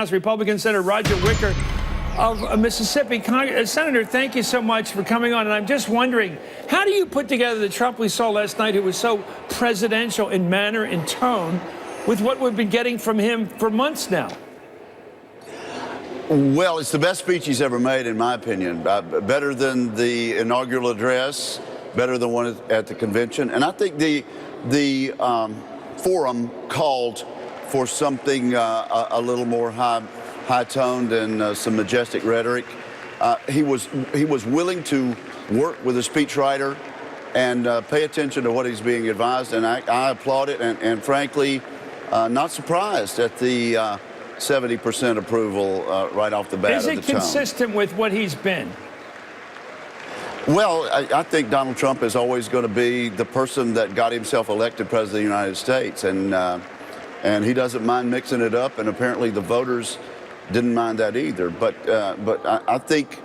House Republican Senator Roger Wicker of Mississippi. Senator, thank you so much for coming on. And I'm just wondering, how do you put together the Trump we saw last night, who was so presidential in manner and tone, with what we've been getting from him for months now? Well, it's the best speech he's ever made, in my opinion. Better than the inaugural address, better than one at the convention. And I think the forum called for something a little more high-toned and some majestic rhetoric. He was willing to work with a speechwriter and pay attention to what he's being advised, and I applaud it. And frankly, not surprised at the 70% approval right off the bat. Is it consistent with what he's been? Well, I think Donald Trump is always going to be the person that got himself elected president of the United States, and he doesn't mind mixing it up, and apparently the voters didn't mind that either. But I think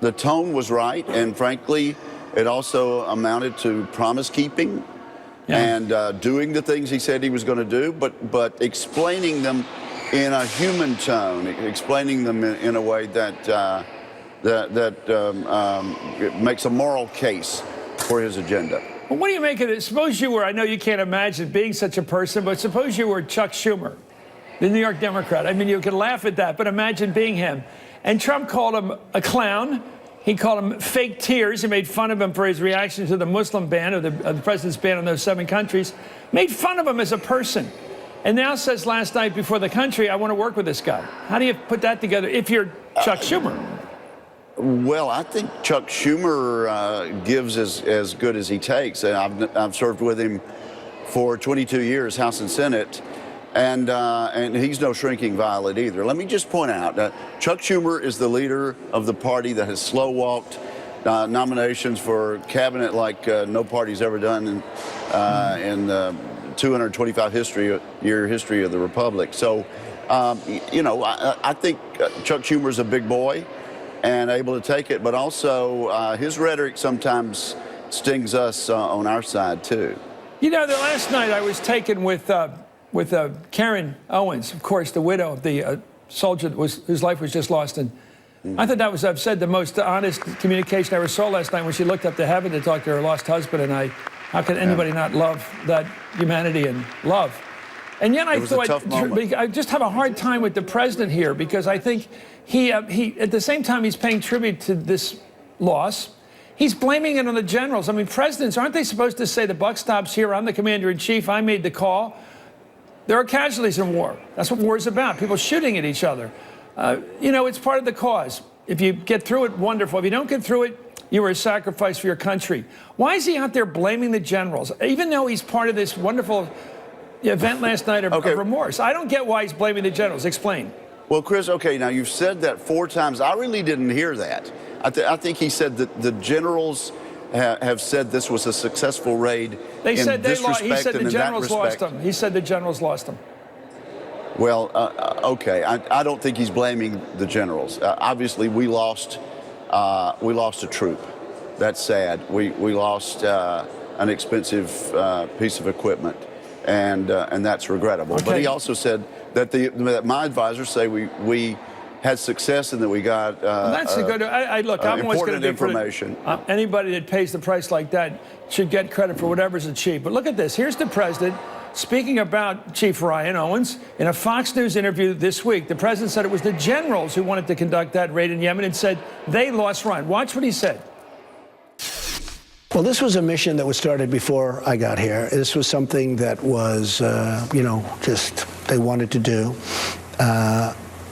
the tone was right, and frankly, it also amounted to promise keeping and doing the things he said he was going to do, but explaining them in a human tone, explaining them in a way that makes a moral case for his agenda. Well, what do you make of it? Suppose you were, I know you can't imagine being such a person, but suppose you were Chuck Schumer, the New York Democrat. I mean, you can laugh at that, but imagine being him. And Trump called him a clown. He called him fake tears. He made fun of him for his reaction to the Muslim ban, or the president's ban on those 7 countries. Made fun of him as a person. And now says last night before the country, I want to work with this guy. How do you put that together if you're Chuck Schumer? Well, I think Chuck Schumer gives as good as he takes. I've served with him for 22 years, House and Senate, and he's no shrinking violet either. Let me just point out that Chuck Schumer is the leader of the party that has slow-walked nominations for cabinet like no party's ever done in the 225-year history of the Republic. So, you know, I think Chuck Schumer's a big boy and able to take it, but also his rhetoric sometimes stings us on our side too. You know, the last night I was taken with Karen Owens, of course, the widow of the soldier whose life was just lost. And I thought that was, I've said, the most honest communication I ever saw last night when she looked up to heaven to talk to her lost husband. And how can anybody not love that humanity and love? And yet I thought, I just have a hard time with the president here, because I think he at the same time he's paying tribute to this loss, he's blaming it on the generals. I mean, presidents, aren't they supposed to say the buck stops here? I'm the commander-in-chief. I made the call. There are casualties in war. That's what war is about, people shooting at each other. You know, it's part of the cause. If you get through it, wonderful. If you don't get through it, you were a sacrifice for your country. Why is he out there blaming the generals, even though he's part of this wonderful event last night of remorse? I don't get why he's blaming the generals. Explain. Well, Chris, okay, now you've said that 4 times. I really didn't hear that. I think he said that the generals have said this was a successful raid. They said they lost. He said the generals lost them. He said the generals lost them. Well, okay, I don't think he's blaming the generals. Obviously, we lost a troop. That's sad. We lost an expensive piece of equipment, and that's regrettable. Okay. But he also said that my advisors say we had success and that we got that's a good. Look, I'm always going to information. Anybody that pays the price like that should get credit for whatever's achieved. But look at this. Here's the president speaking about Chief Ryan Owens in a Fox News interview this week. The president said it was the generals who wanted to conduct that raid in Yemen and said they lost Ryan. Watch what he said. Well, this was a mission that was started before I got here. This was something that was, you know, just they wanted to do.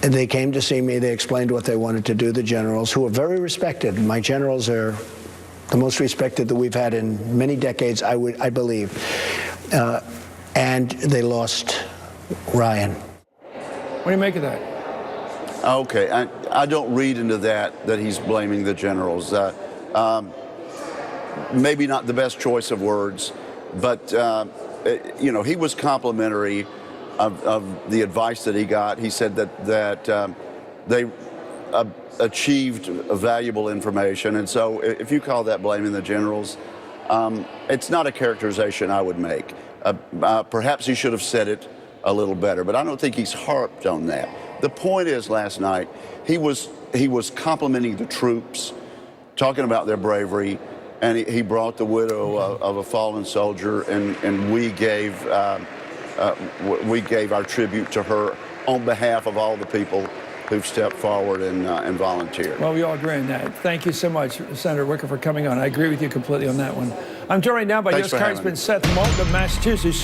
And they came to see me. They explained what they wanted to do, the generals, who are very respected. My generals are the most respected that we've had in many decades, I believe. And they lost Ryan. What do you make of that? Okay, I don't read into that he's blaming the generals. Maybe not the best choice of words, but you know, he was complimentary of the advice that he got. He said that they achieved valuable information, and so if you call that blaming the generals, it's not a characterization I would make. Perhaps he should have said it a little better, but I don't think he's harped on that. The point is, last night, he was complimenting the troops, talking about their bravery, and he brought the widow of a fallen soldier, and we gave our tribute to her on behalf of all the people who've stepped forward and volunteered. Well, we all agree on that. Thank you so much, Senator Wicker, for coming on. I agree with you completely on that one. I'm joined right now by Thanks U.S. for having Congressman me. Seth Moulton of Massachusetts.